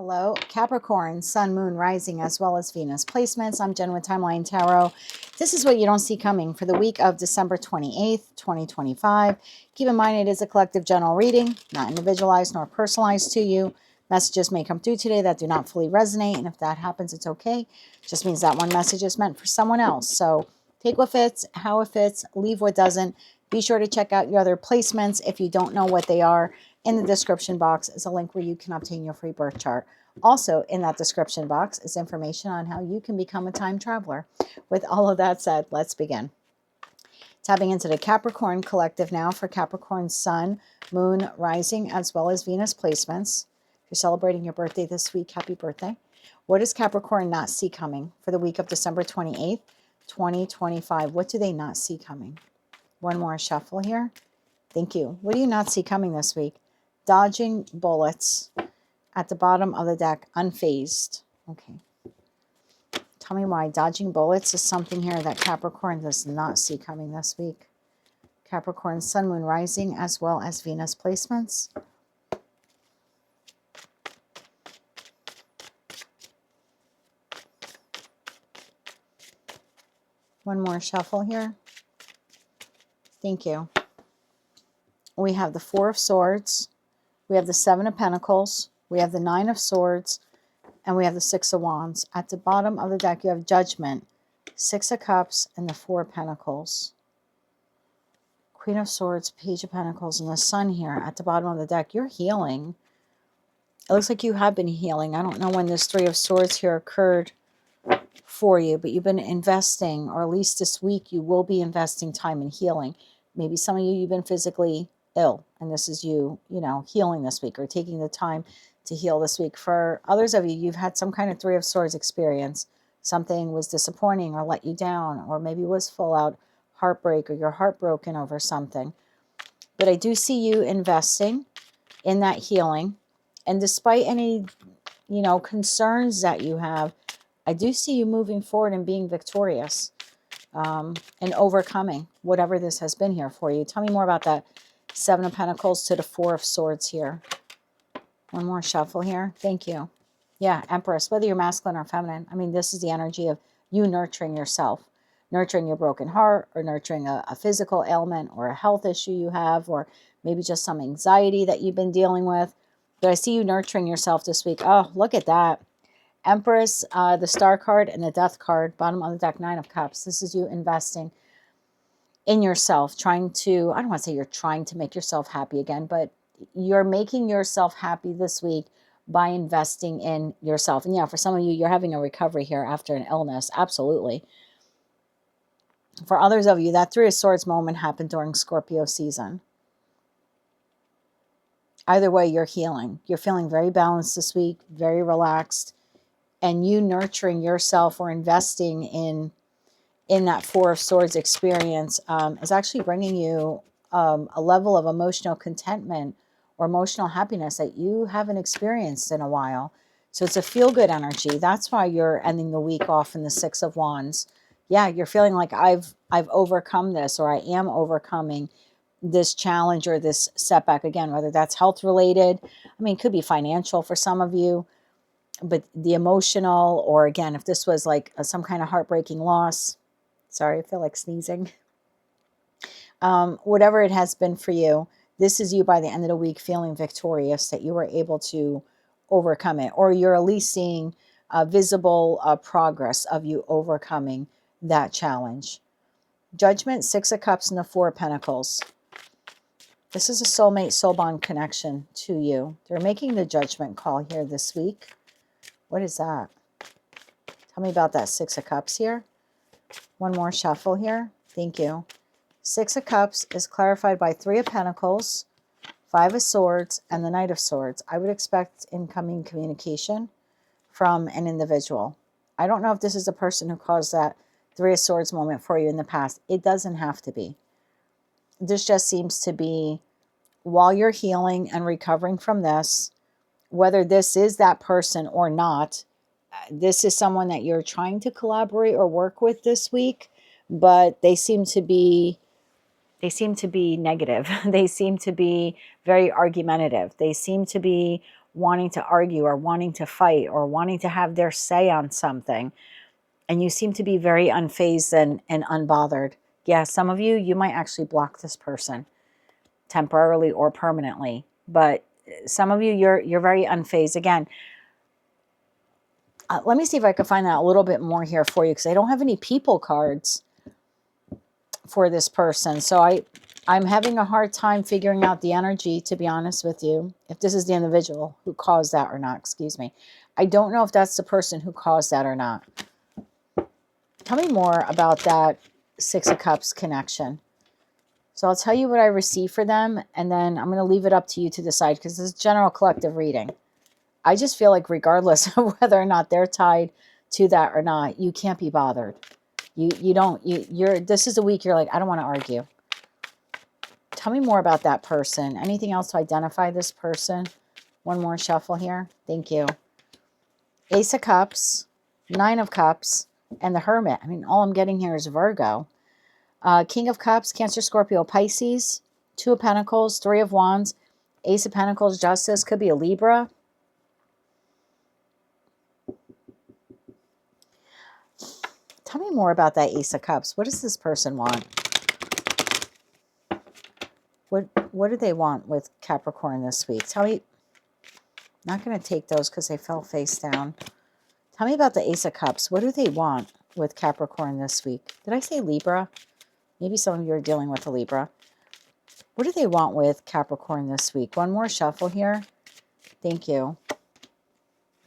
Hello, Capricorn, Sun, Moon, Rising, as well as Venus placements. I'm Jen with Timeline Tarot. This is what you don't see coming for the week of December 28th, 2025. Keep in mind it is a collective general reading, not individualized nor personalized to you. Messages may come through today that do not fully resonate, and if that happens, it's okay. It just means that one message is meant for someone else. So take what fits, how it fits, leave what doesn't. Be sure to check out your other placements if you don't know what they are. In the description box is a link where you can obtain your free birth chart. Also in that description box is information on how you can become a time traveler. With all of that said, let's begin. Tapping into the Capricorn collective now for Capricorn Sun, Moon, Rising, as well as Venus placements. If you're celebrating your birthday this week, happy birthday. What does Capricorn not see coming for the week of December 28th, 2025? What do they not see coming? One more shuffle here. Thank you. What do you not see coming this week? Dodging bullets at the bottom of the deck, unfazed. Okay. Tell me why dodging bullets is something here that Capricorn does not see coming this week. Capricorn, Sun, Moon, Rising, as well as Venus placements. One more shuffle here. Thank you. We have the Four of Swords. We have the Seven of Pentacles. We have the Nine of Swords. And we have the Six of Wands. At the bottom of the deck, you have Judgment, Six of Cups, and the Four of Pentacles. Queen of Swords, Page of Pentacles, and the Sun here at the bottom of the deck. You're healing. It looks like you have been healing. I don't know when this Three of Swords here occurred for you, but you've been investing, or at least this week, you will be investing time in healing. Maybe some of you, you've been physically ill, and this is you, healing this week or taking the time to heal this week. For others of you, you've had some kind of Three of Swords experience. Something was disappointing or let you down, or maybe was full out heartbreak, or you're heartbroken over something. But I do see you investing in that healing. And despite any, concerns that you have, I do see you moving forward and being victorious and overcoming whatever this has been here for you. Tell me more about that Seven of Pentacles to the Four of Swords here. One more shuffle here. Thank you. Yeah, Empress, whether you're masculine or feminine, this is the energy of you nurturing yourself, nurturing your broken heart, or nurturing a physical ailment or a health issue you have, or maybe just some anxiety that you've been dealing with. But I see you nurturing yourself this week. Oh, look at that. Empress, the Star card, and the Death card, bottom of the deck, Nine of Cups. This is you investing in yourself, trying to, I don't want to say you're trying to make yourself happy again, but you're making yourself happy this week by investing in yourself. And yeah, for some of you, you're having a recovery here after an illness. Absolutely. For others of you, that Three of Swords moment happened during Scorpio season. Either way, you're healing. You're feeling very balanced this week, very relaxed. And you nurturing yourself or investing in that Four of Swords experience is actually bringing you a level of emotional contentment or emotional happiness that you haven't experienced in a while. So it's a feel-good energy. That's why you're ending the week off in the Six of Wands. Yeah, you're feeling like I've overcome this, or I am overcoming this challenge or this setback. Again, whether that's health related, it could be financial for some of you, but the emotional, or again, if this was like some kind of heartbreaking loss. Sorry, I feel like sneezing. Whatever it has been for you, this is you by the end of the week feeling victorious that you were able to overcome it, or you're at least seeing visible progress of you overcoming that challenge. Judgment, Six of Cups, and the Four of Pentacles. This is a soulmate, soul bond connection to you. They're making the judgment call here this week. What is that? Tell me about that Six of Cups here. One more shuffle here. Thank you. Six of Cups is clarified by Three of Pentacles, Five of Swords, and the Knight of Swords. I would expect incoming communication from an individual. I don't know if this is the person who caused that Three of Swords moment for you in the past. It doesn't have to be. This just seems to be while you're healing and recovering from this, whether this is that person or not, this is someone that you're trying to collaborate or work with this week, but they seem to be negative. They seem to be very argumentative. They seem to be wanting to argue or wanting to fight or wanting to have their say on something. And you seem to be very unfazed and unbothered. Yeah, some of you, you might actually block this person temporarily or permanently. But some of you, you're very unfazed. Again, let me see if I can find out a little bit more here for you, because I don't have any people cards for this person. So I'm having a hard time figuring out the energy, to be honest with you, if this is the individual who caused that or not. Excuse me. I don't know if that's the person who caused that or not. Tell me more about that Six of Cups connection. So I'll tell you what I received for them, and then I'm going to leave it up to you to decide, because this is general collective reading. I just feel like regardless of whether or not they're tied to that or not, you can't be bothered. This is a week you're like, I don't want to argue. Tell me more about that person. Anything else to identify this person? One more shuffle here. Thank you. Ace of Cups, Nine of Cups, and the Hermit. I mean, all I'm getting here is Virgo. King of Cups, Cancer, Scorpio, Pisces. Two of Pentacles, Three of Wands, Ace of Pentacles, Justice. Could be a Libra. Tell me more about that Ace of Cups. What does this person want? What do they want with Capricorn this week? Tell me. Not going to take those because they fell face down. Tell me about the Ace of Cups. What do they want with Capricorn this week? Did I say Libra? Maybe some of you are dealing with a Libra. What do they want with Capricorn this week? One more shuffle here. Thank you.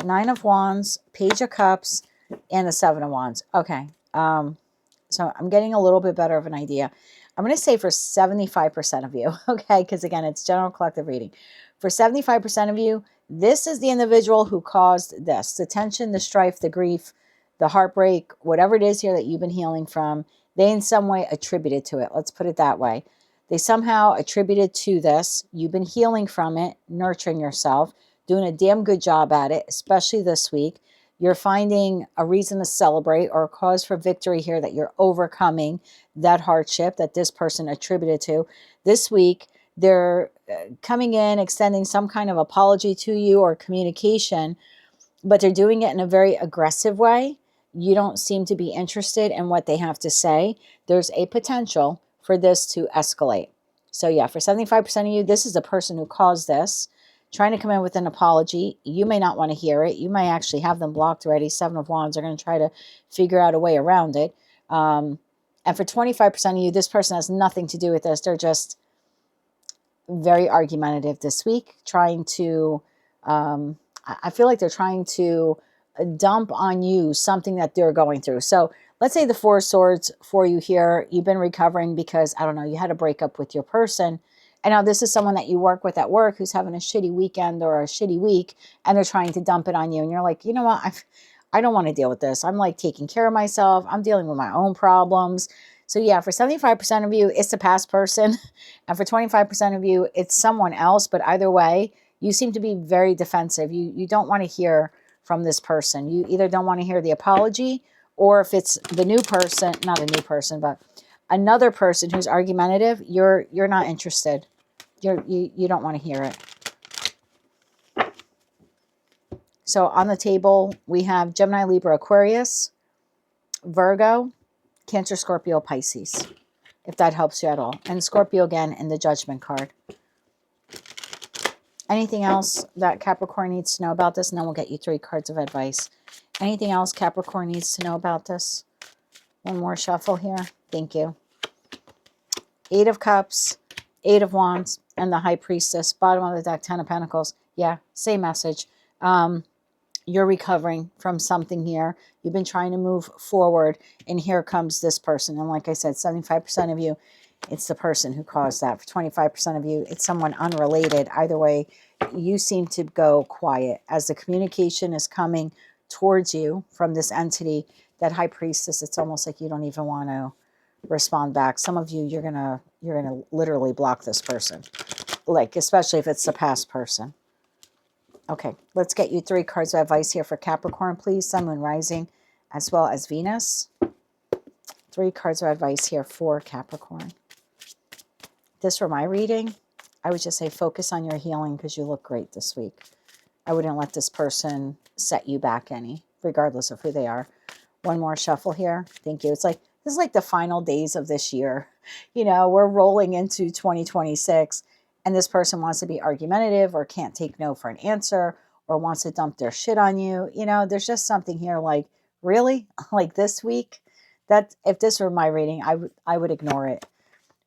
Nine of Wands, Page of Cups, and the Seven of Wands. Okay. So I'm getting a little bit better of an idea. I'm going to say for 75% of you, okay? Because again, it's general collective reading. For 75% of you, this is the individual who caused this. The tension, the strife, the grief, the heartbreak, whatever it is here that you've been healing from, they in some way attributed to it. Let's put it that way. They somehow attributed to this. You've been healing from it, nurturing yourself, doing a damn good job at it, especially this week. You're finding a reason to celebrate or a cause for victory here, that you're overcoming that hardship that this person attributed to. This week, they're coming in, extending some kind of apology to you or communication, but they're doing it in a very aggressive way. You don't seem to be interested in what they have to say. There's a potential for this to escalate. So yeah, for 75% of you, this is the person who caused this, trying to come in with an apology. You may not want to hear it. You may actually have them blocked already. Seven of Wands are going to try to figure out a way around it. And for 25% of you, this person has nothing to do with this. They're just very argumentative this week, trying to, I feel like they're trying to dump on you something that they're going through. So let's say the Four of Swords for you here. You've been recovering because, I don't know, you had a breakup with your person. And now this is someone that you work with at work who's having a shitty weekend or a shitty week, and they're trying to dump it on you. And you're like, you know what? I don't want to deal with this. I'm like taking care of myself. I'm dealing with my own problems. So yeah, for 75% of you, it's the past person. And for 25% of you, it's someone else. But either way, you seem to be very defensive. You don't want to hear from this person. You either don't want to hear the apology, or if it's the new person, not a new person, but another person who's argumentative, you're not interested. You don't want to hear it. So on the table, we have Gemini, Libra, Aquarius, Virgo, Cancer, Scorpio, Pisces, if that helps you at all. And Scorpio again in the Judgment card. Anything else that Capricorn needs to know about this? And then we'll get you 3 cards of advice. Anything else Capricorn needs to know about this? One more shuffle here. Thank you. 8 of Cups, 8 of Wands, and the High Priestess. Bottom of the deck, 10 of Pentacles. Yeah, same message. You're recovering from something here. You've been trying to move forward, and here comes this person. And like I said, 75% of you, it's the person who caused that. For 25% of you, it's someone unrelated. Either way, you seem to go quiet as the communication is coming towards you from this entity, that High Priestess. It's almost like you don't even want to respond back. Some of you, you're gonna literally block this person, like especially if it's the past person. Okay, let's get you 3 cards of advice here for Capricorn, please. Sun, Moon, Rising, as well as Venus. 3 cards of advice here for Capricorn. This for my reading, I would just say focus on your healing because you look great this week. I wouldn't let this person set you back any, regardless of who they are. One more shuffle here. Thank you. It's like, this is like the final days of this year. You know, we're rolling into 2026 and this person wants to be argumentative or can't take no for an answer or wants to dump their shit on you. You know, there's just something here like, really? Like this week? That if this were my reading, I would ignore it.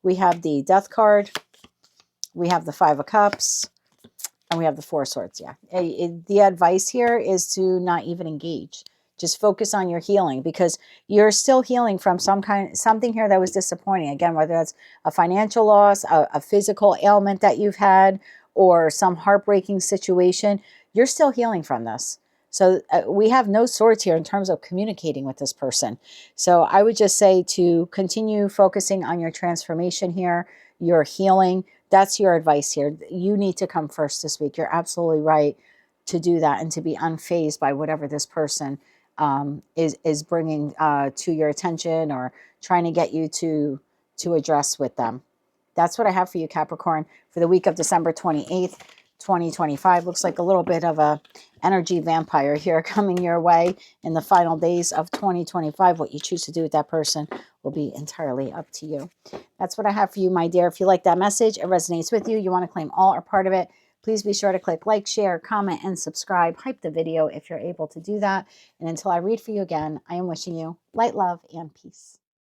We have the Death card. We have the Five of Cups. And we have the Four of Swords. Yeah. The advice here is to not even engage. Just focus on your healing because you're still healing from something here that was disappointing. Again, whether that's a financial loss, a physical ailment that you've had, or some heartbreaking situation, you're still healing from this. So we have no swords here in terms of communicating with this person. So I would just say to continue focusing on your transformation here, your healing. That's your advice here. You need to come first this week. You're absolutely right to do that and to be unfazed by whatever this person is bringing to your attention or trying to get you to address with them. That's what I have for you, Capricorn, for the week of December 28th, 2025. Looks like a little bit of a energy vampire here coming your way in the final days of 2025. What you choose to do with that person will be entirely up to you. That's what I have for you, my dear. If you like that message, it resonates with you, you want to claim all or part of it, please be sure to click like, share, comment, and subscribe. Hype the video if you're able to do that. And until I read for you again, I am wishing you light, love, and peace.